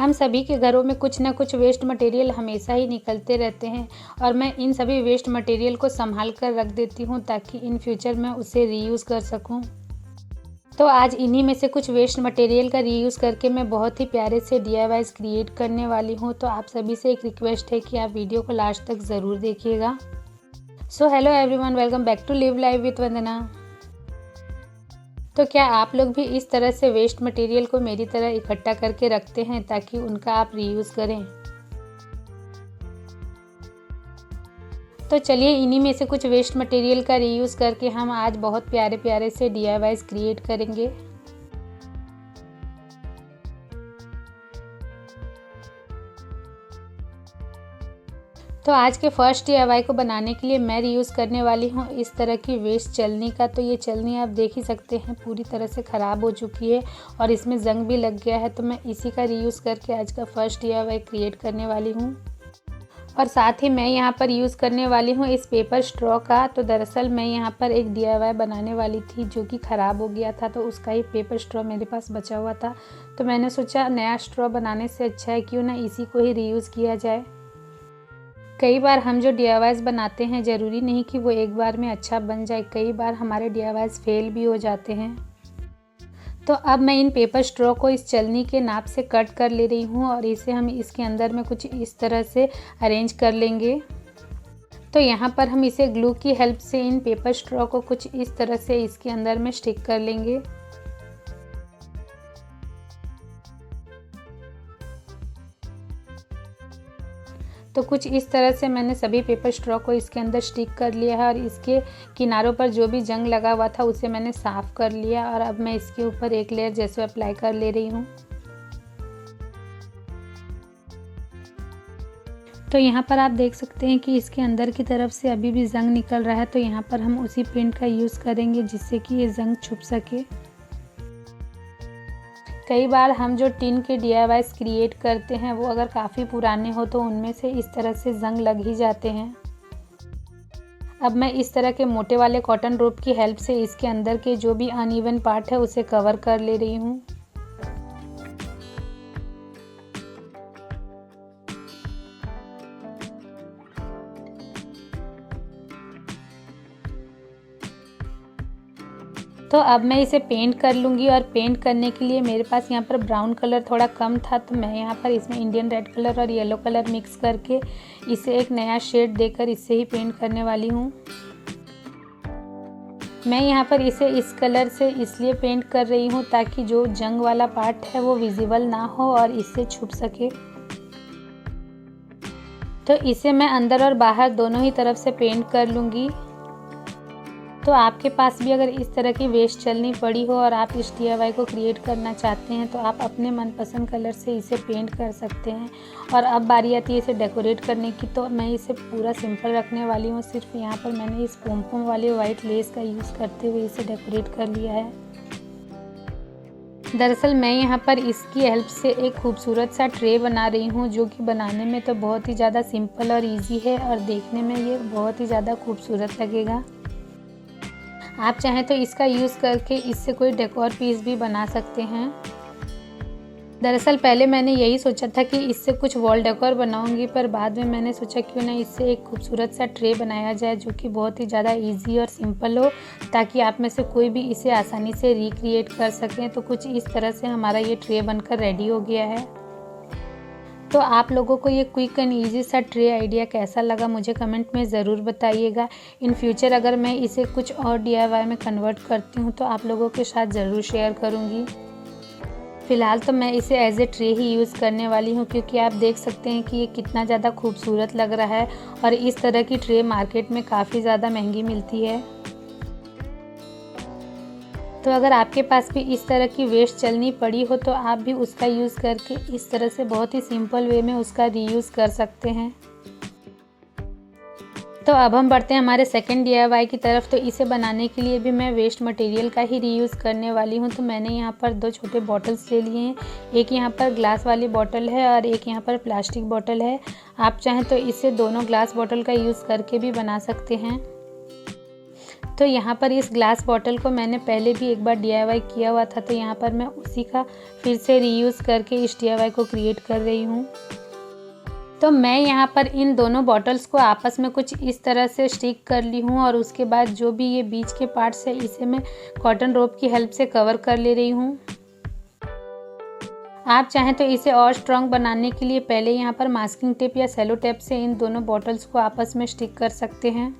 हम सभी के घरों में कुछ ना कुछ वेस्ट मटेरियल हमेशा ही निकलते रहते हैं और मैं इन सभी वेस्ट मटेरियल को संभाल कर रख देती हूँ ताकि इन फ्यूचर मैं उसे रीयूज़ कर सकूँ। तो आज इन्हीं में से कुछ वेस्ट मटेरियल का रीयूज़ करके मैं बहुत ही प्यारे से DIYs क्रिएट करने वाली हूँ। तो आप सभी से एक रिक्वेस्ट है कि आप वीडियो को लास्ट तक ज़रूर देखिएगा। So hello everyone, welcome back to live life with Vandana. तो क्या आप लोग भी इस तरह से वेस्ट मटेरियल को मेरी तरह इकट्ठा करके रखते हैं ताकि उनका आप रीयूज़ करें? तो चलिए इन्हीं में से कुछ वेस्ट मटेरियल का रीयूज़ करके हम आज बहुत प्यारे प्यारे से DIYs क्रिएट करेंगे। तो आज के फर्स्ट DIY को बनाने के लिए मैं रीयूज़ करने वाली हूँ इस तरह की वेस्ट चलनी का। तो ये चलनी आप देख ही सकते हैं पूरी तरह से ख़राब हो चुकी है और इसमें ज़ंग भी लग गया है। तो मैं इसी का रीयूज़ करके आज का फर्स्ट DIY क्रिएट करने वाली हूँ। और साथ ही मैं यहाँ पर यूज़ करने वाली हूँ इस पेपर स्ट्रॉ का। तो दरअसल मैं यहाँ पर एक DIY बनाने वाली थी जो कि ख़राब हो गया था, तो उसका ही पेपर स्ट्रॉ मेरे पास बचा हुआ था। तो मैंने सोचा नया स्ट्रॉ बनाने से अच्छा है क्यों ना इसी को ही रीयूज़ किया जाए। कई बार हम जो DIYs बनाते हैं ज़रूरी नहीं कि वो एक बार में अच्छा बन जाए, कई बार हमारे DIYs फेल भी हो जाते हैं। तो अब मैं इन पेपर स्ट्रॉ को इस चलनी के नाप से कट कर ले रही हूँ और इसे हम इसके अंदर में कुछ इस तरह से अरेंज कर लेंगे। तो यहाँ पर हम इसे ग्लू की हेल्प से इन पेपर स्ट्रॉ को कुछ इस तरह से इसके अंदर में स्टिक कर लेंगे। तो कुछ इस तरह से मैंने सभी पेपर स्ट्रॉ को इसके अंदर स्टिक कर लिया है और इसके किनारों पर जो भी जंग लगा हुआ था उसे मैंने साफ़ कर लिया और अब मैं इसके ऊपर एक लेयर जैसे अप्लाई कर ले रही हूँ। तो यहाँ पर आप देख सकते हैं कि इसके अंदर की तरफ से अभी भी जंग निकल रहा है। तो यहाँ पर हम उसी पेंट का यूज़ करेंगे जिससे कि ये जंग छुप सके। कई बार हम जो टिन के DIYs क्रिएट करते हैं वो अगर काफ़ी पुराने हो तो उनमें से इस तरह से जंग लग ही जाते हैं। अब मैं इस तरह के मोटे वाले कॉटन रोप की हेल्प से इसके अंदर के जो भी अनइवन पार्ट है उसे कवर कर ले रही हूँ। तो अब मैं इसे पेंट कर लूँगी और पेंट करने के लिए मेरे पास यहाँ पर ब्राउन कलर थोड़ा कम था, तो मैं यहाँ पर इसमें इंडियन रेड कलर और येलो कलर मिक्स करके इसे एक नया शेड देकर इससे ही पेंट करने वाली हूँ। मैं यहाँ पर इसे इस कलर से इसलिए पेंट कर रही हूँ ताकि जो जंग वाला पार्ट है वो विजिबल ना हो और इससे छुप सके। तो इसे मैं अंदर और बाहर दोनों ही तरफ से पेंट कर लूँगी। तो आपके पास भी अगर इस तरह की वेस्ट चलनी पड़ी हो और आप इस DIY को क्रिएट करना चाहते हैं तो आप अपने मनपसंद कलर से इसे पेंट कर सकते हैं। और अब बारी आती है इसे डेकोरेट करने की। तो मैं इसे पूरा सिंपल रखने वाली हूँ। सिर्फ यहाँ पर मैंने इस पोम वाले वाइट लेस का यूज़ करते हुए इसे डेकोरेट कर लिया है। दरअसल मैं यहाँ पर इसकी हेल्प से एक खूबसूरत सा ट्रे बना रही हूँ जो कि बनाने में तो बहुत ही ज़्यादा सिंपल और ईजी है और देखने में ये बहुत ही ज़्यादा खूबसूरत लगेगा। आप चाहें तो इसका यूज़ करके इससे कोई डेकोर पीस भी बना सकते हैं। दरअसल पहले मैंने यही सोचा था कि इससे कुछ वॉल डेकोर बनाऊंगी, पर बाद में मैंने सोचा क्यों ना इससे एक खूबसूरत सा ट्रे बनाया जाए जो कि बहुत ही ज़्यादा इजी और सिंपल हो ताकि आप में से कोई भी इसे आसानी से रिक्रिएट कर सकें। तो कुछ इस तरह से हमारा ये ट्रे बनकर रेडी हो गया है। तो आप लोगों को ये क्विक एंड ईजी सा ट्रे आइडिया कैसा लगा मुझे कमेंट में ज़रूर बताइएगा। इन फ्यूचर अगर मैं इसे कुछ और DIY में कन्वर्ट करती हूँ तो आप लोगों के साथ ज़रूर शेयर करूँगी। फ़िलहाल तो मैं इसे एज ए ट्रे ही यूज़ करने वाली हूँ क्योंकि आप देख सकते हैं कि ये कितना ज़्यादा खूबसूरत लग रहा है और इस तरह की ट्रे मार्केट में काफ़ी ज़्यादा महंगी मिलती है। तो अगर आपके पास भी इस तरह की वेस्ट चलनी पड़ी हो तो आप भी उसका यूज़ करके इस तरह से बहुत ही सिंपल वे में उसका रीयूज़ कर सकते हैं। तो अब हम बढ़ते हैं हमारे सेकंड DIY की तरफ। तो इसे बनाने के लिए भी मैं वेस्ट मटेरियल का ही रीयूज़ करने वाली हूँ। तो मैंने यहाँ पर 2 छोटे बॉटल्स ले लिए हैं। एक यहाँ पर ग्लास वाली बॉटल है और एक यहाँ पर प्लास्टिक बॉटल है। आप चाहें तो इसे दोनों ग्लास बॉटल का यूज़ करके भी बना सकते हैं। तो यहाँ पर इस ग्लास बॉटल को मैंने पहले भी एक बार DIY किया हुआ था, तो यहाँ पर मैं उसी का फिर से रीयूज़ करके इस DIY को क्रिएट कर रही हूँ। तो मैं यहाँ पर इन दोनों बॉटल्स को आपस में कुछ इस तरह से स्टिक कर ली हूँ और उसके बाद जो भी ये बीच के पार्ट्स है इसे मैं कॉटन रोप की हेल्प से कवर कर ले रही हूँ। आप चाहें तो इसे और स्ट्रॉन्ग बनाने के लिए पहले यहाँ पर मास्किंग टेप या सेलो टेप से इन दोनों बॉटल्स को आपस में स्टिक कर सकते हैं।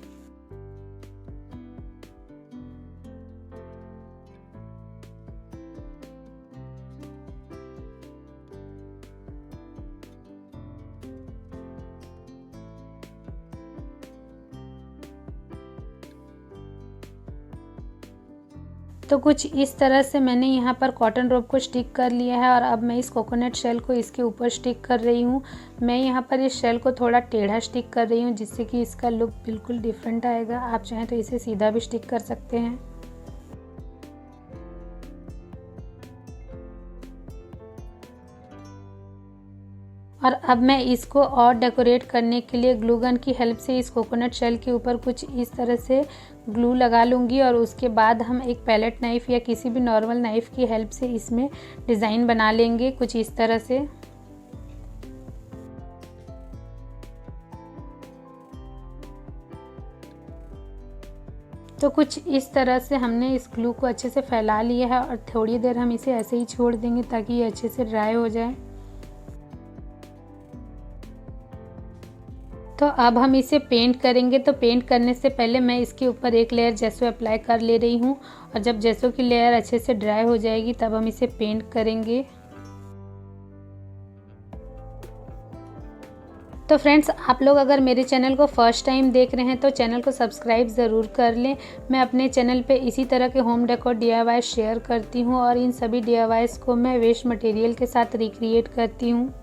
तो कुछ इस तरह से मैंने यहाँ पर कॉटन रोप को स्टिक कर लिया है और अब मैं इस कोकोनट शेल को इसके ऊपर स्टिक कर रही हूँ। मैं यहाँ पर इस शेल को थोड़ा टेढ़ा स्टिक कर रही हूँ जिससे कि इसका लुक बिल्कुल डिफरेंट आएगा। आप चाहें तो इसे सीधा भी स्टिक कर सकते हैं। और अब मैं इसको और डेकोरेट करने के लिए ग्लू गन की हेल्प से इस कोकोनट शेल के ऊपर कुछ इस तरह से ग्लू लगा लूँगी और उसके बाद हम एक पैलेट नाइफ़ या किसी भी नॉर्मल नाइफ़ की हेल्प से इसमें डिज़ाइन बना लेंगे कुछ इस तरह से। तो कुछ इस तरह से हमने इस ग्लू को अच्छे से फैला लिया है और थोड़ी देर हम इसे ऐसे ही छोड़ देंगे ताकि ये अच्छे से ड्राई हो जाए। तो अब हम इसे पेंट करेंगे। तो पेंट करने से पहले मैं इसके ऊपर एक लेयर जेसो अप्लाई कर ले रही हूँ और जब जेसो की लेयर अच्छे से ड्राई हो जाएगी तब हम इसे पेंट करेंगे। तो फ्रेंड्स, आप लोग अगर मेरे चैनल को फर्स्ट टाइम देख रहे हैं तो चैनल को सब्सक्राइब ज़रूर कर लें। मैं अपने चैनल पे इसी तरह के होम डेकोर DIY शेयर करती हूँ और इन सभी DIYs को मैं वेस्ट मटेरियल के साथ रिक्रिएट करती हूँ।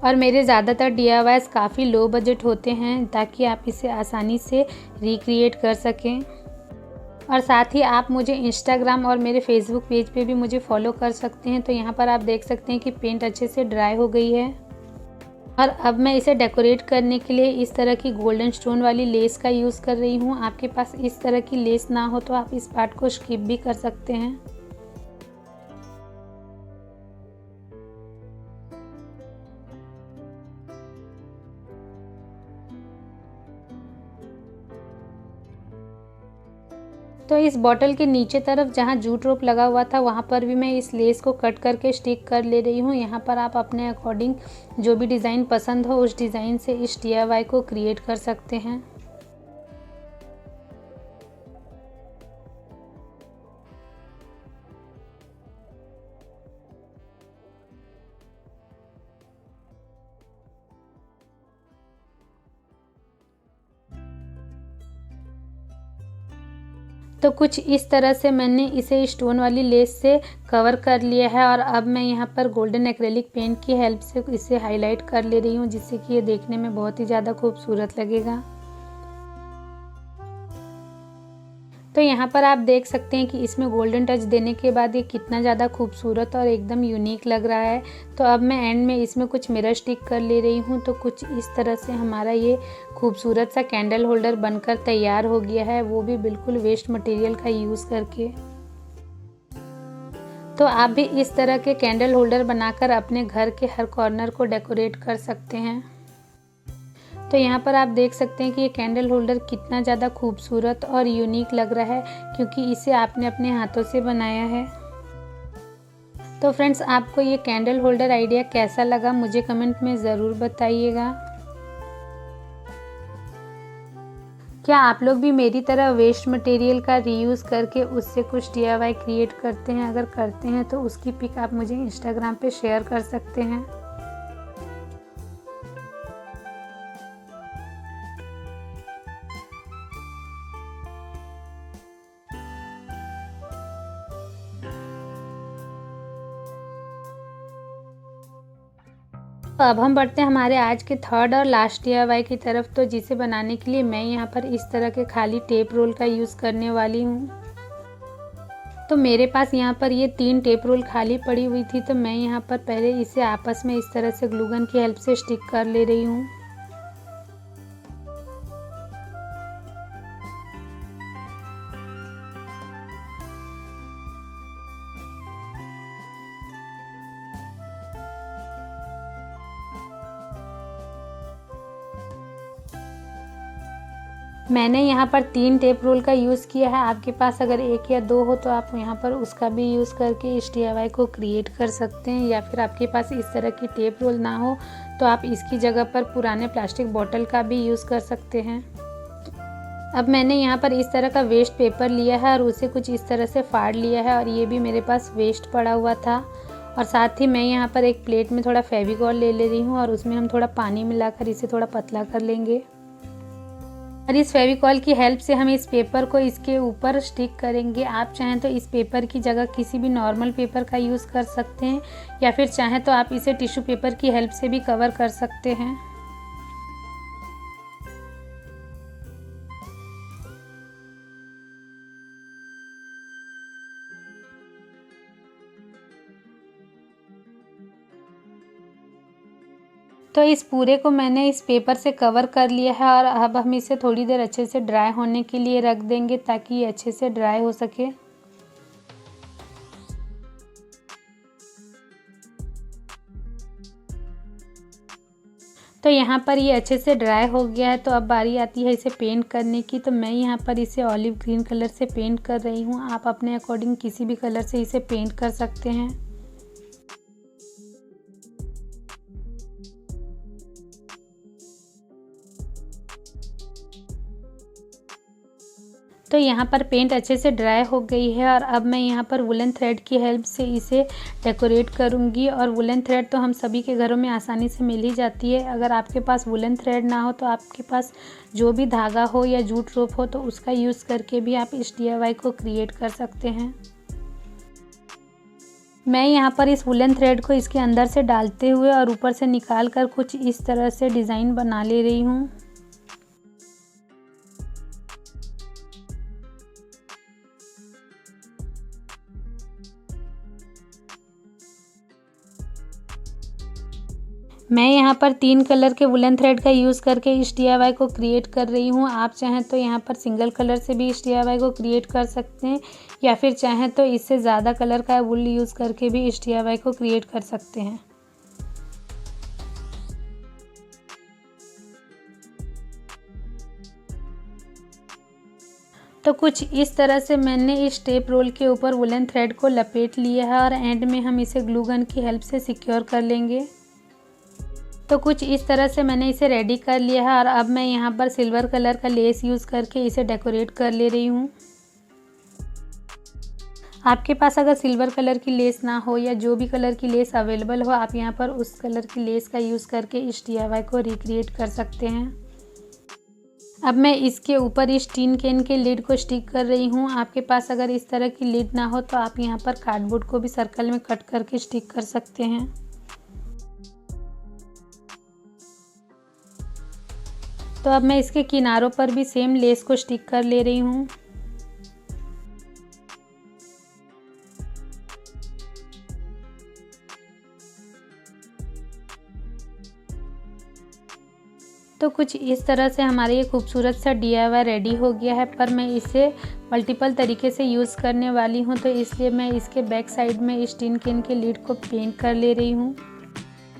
और मेरे ज़्यादातर DIYs काफ़ी लो बजट होते हैं ताकि आप इसे आसानी से रिक्रिएट कर सकें। और साथ ही आप मुझे इंस्टाग्राम और मेरे फेसबुक पेज पे भी मुझे फॉलो कर सकते हैं। तो यहाँ पर आप देख सकते हैं कि पेंट अच्छे से ड्राई हो गई है। और अब मैं इसे डेकोरेट करने के लिए इस तरह की गोल्डन स्टोन वाली लेस का यूज़ कर रही हूँ। आपके पास इस तरह की लेस ना हो तो आप इस पार्ट को स्किप भी कर सकते हैं। तो इस बॉटल के नीचे तरफ जहाँ जूट रोप लगा हुआ था वहाँ पर भी मैं इस लेस को कट करके स्टिक कर ले रही हूँ। यहाँ पर आप अपने अकॉर्डिंग जो भी डिज़ाइन पसंद हो उस डिज़ाइन से इस DIY को क्रिएट कर सकते हैं। तो कुछ इस तरह से मैंने इसे स्टोन वाली लेस से कवर कर लिया है और अब मैं यहाँ पर गोल्डन एक्रेलिक पेंट की हेल्प से इसे हाईलाइट कर ले रही हूँ जिससे कि ये देखने में बहुत ही ज़्यादा खूबसूरत लगेगा। तो यहाँ पर आप देख सकते हैं कि इसमें गोल्डन टच देने के बाद ये कितना ज़्यादा खूबसूरत और एकदम यूनिक लग रहा है। तो अब मैं एंड में इसमें कुछ मिरर स्टिक कर ले रही हूँ। तो कुछ इस तरह से हमारा ये खूबसूरत सा कैंडल होल्डर बनकर तैयार हो गया है, वो भी बिल्कुल वेस्ट मटेरियल का यूज़ करके। तो आप भी इस तरह के कैंडल होल्डर बनाकर अपने घर के हर कॉर्नर को डेकोरेट कर सकते हैं। तो यहाँ पर आप देख सकते हैं कि ये कैंडल होल्डर कितना ज़्यादा खूबसूरत और यूनिक लग रहा है क्योंकि इसे आपने अपने हाथों से बनाया है। तो फ्रेंड्स, आपको ये कैंडल होल्डर आइडिया कैसा लगा मुझे कमेंट में ज़रूर बताइएगा। क्या आप लोग भी मेरी तरह वेस्ट मटेरियल का रीयूज़ करके उससे कुछ DIY क्रिएट करते हैं? अगर करते हैं तो उसकी पिक आप मुझे इंस्टाग्राम पे शेयर कर सकते हैं। तो अब हम बढ़ते हैं हमारे आज के थर्ड और लास्ट DIY की तरफ। तो जिसे बनाने के लिए मैं यहाँ पर इस तरह के खाली टेप रोल का यूज़ करने वाली हूँ। तो मेरे पास यहाँ पर ये 3 टेप रोल खाली पड़ी हुई थी, तो मैं यहाँ पर पहले इसे आपस में इस तरह से ग्लू गन की हेल्प से स्टिक कर ले रही हूँ। मैंने यहाँ पर 3 टेप रोल का यूज़ किया है। आपके पास अगर 1 या 2 हो तो आप यहाँ पर उसका भी यूज़ करके इस DIY को क्रिएट कर सकते हैं, या फिर आपके पास इस तरह की टेप रोल ना हो तो आप इसकी जगह पर पुराने प्लास्टिक बॉटल का भी यूज़ कर सकते हैं। अब मैंने यहाँ पर इस तरह का वेस्ट पेपर लिया है और उसे कुछ इस तरह से फाड़ लिया है, और ये भी मेरे पास वेस्ट पड़ा हुआ था। और साथ ही मैं यहाँ पर एक प्लेट में थोड़ा फेविकॉल ले रही हूँ और उसमें हम थोड़ा पानी मिलाकर इसे थोड़ा पतला कर लेंगे। और इस फेविकॉल की हेल्प से हम इस पेपर को इसके ऊपर स्टिक करेंगे। आप चाहें तो इस पेपर की जगह किसी भी नॉर्मल पेपर का यूज़ कर सकते हैं, या फिर चाहें तो आप इसे टिश्यू पेपर की हेल्प से भी कवर कर सकते हैं। तो इस पूरे को मैंने इस पेपर से कवर कर लिया है, और अब हम इसे थोड़ी देर अच्छे से ड्राई होने के लिए रख देंगे ताकि ये अच्छे से ड्राई हो सके। तो यहाँ पर ये अच्छे से ड्राई हो गया है। तो अब बारी आती है इसे पेंट करने की। तो मैं यहाँ पर इसे ऑलिव ग्रीन कलर से पेंट कर रही हूँ। आप अपने अकॉर्डिंग किसी भी कलर से इसे पेंट कर सकते हैं। तो यहाँ पर पेंट अच्छे से ड्राई हो गई है, और अब मैं यहाँ पर वुलन थ्रेड की हेल्प से इसे डेकोरेट करूँगी। और वुलन थ्रेड तो हम सभी के घरों में आसानी से मिल ही जाती है। अगर आपके पास वुलन थ्रेड ना हो तो आपके पास जो भी धागा हो या जूट रोप हो तो उसका यूज़ करके भी आप इस DIY को क्रिएट कर सकते हैं। मैं यहाँ पर इस वुलन थ्रेड को इसके अंदर से डालते हुए और ऊपर से निकाल कर कुछ इस तरह से डिज़ाइन बना ले रही हूँ। मैं यहाँ पर 3 कलर के वुलन थ्रेड का यूज़ करके इस DIY को क्रिएट कर रही हूँ। आप चाहें तो यहाँ पर सिंगल कलर से भी इस DIY को क्रिएट कर सकते हैं, या फिर चाहें तो इससे ज़्यादा कलर का वुल यूज़ करके भी इस DIY को क्रिएट कर सकते हैं। तो कुछ इस तरह से मैंने इस टेप रोल के ऊपर वुलन थ्रेड को लपेट लिया है, और एंड में हम इसे ग्लू गन की हेल्प से सिक्योर कर लेंगे। तो कुछ इस तरह से मैंने इसे रेडी कर लिया है, और अब मैं यहाँ पर सिल्वर कलर का लेस यूज़ करके इसे डेकोरेट कर ले रही हूँ। आपके पास अगर सिल्वर कलर की लेस ना हो या जो भी कलर की लेस अवेलेबल हो, आप यहाँ पर उस कलर की लेस का यूज़ करके इस DIY को रिक्रिएट कर सकते हैं। अब मैं इसके ऊपर इस टिन कैन के लिड को स्टिक कर रही हूँ। आपके पास अगर इस तरह की लिड ना हो तो आप यहाँ पर कार्डबोर्ड को भी सर्कल में कट करके स्टिक कर सकते हैं। तो अब मैं इसके किनारों पर भी सेम लेस को स्टिक कर ले रही हूँ। तो कुछ इस तरह से हमारा ये खूबसूरत सा DIY रेडी हो गया है, पर मैं इसे मल्टीपल तरीके से यूज़ करने वाली हूँ, तो इसलिए मैं इसके बैक साइड में इस टिन कैन के लिड को पेंट कर ले रही हूँ।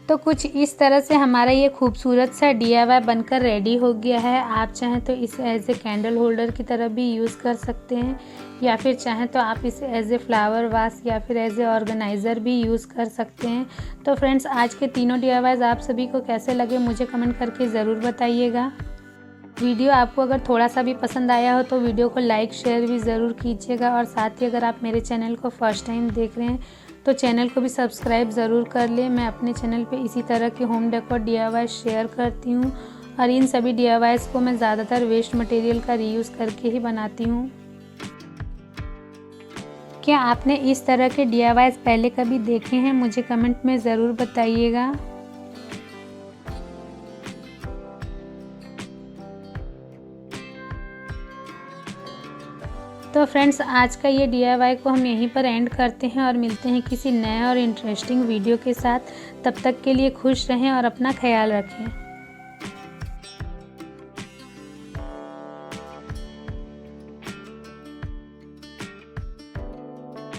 तो कुछ इस तरह से हमारा ये खूबसूरत सा DIY बनकर रेडी हो गया है। आप चाहें तो इसे एज ए कैंडल होल्डर की तरह भी यूज़ कर सकते हैं, या फिर चाहें तो आप इसे एज ए फ्लावर वास या फिर एज ए ऑर्गेनाइज़र भी यूज़ कर सकते हैं। तो फ्रेंड्स, आज के तीनों DIYs आप सभी को कैसे लगे मुझे कमेंट करके ज़रूर बताइएगा। वीडियो आपको अगर थोड़ा सा भी पसंद आया हो तो वीडियो को लाइक शेयर भी ज़रूर कीजिएगा, और साथ ही अगर आप मेरे चैनल को फर्स्ट टाइम देख रहे हैं तो चैनल को भी सब्सक्राइब ज़रूर कर लें। मैं अपने चैनल पे इसी तरह के होम डेकोर DIY शेयर करती हूँ, और इन सभी DIYs को मैं ज़्यादातर वेस्ट मटेरियल का रीयूज़ करके ही बनाती हूँ। क्या आपने इस तरह के DIYs पहले कभी देखे हैं? मुझे कमेंट में ज़रूर बताइएगा। तो फ्रेंड्स, आज का ये DIY को हम यहीं पर एंड करते हैं, और मिलते हैं किसी नए और इंटरेस्टिंग वीडियो के साथ। तब तक के लिए खुश रहें और अपना ख्याल रखें।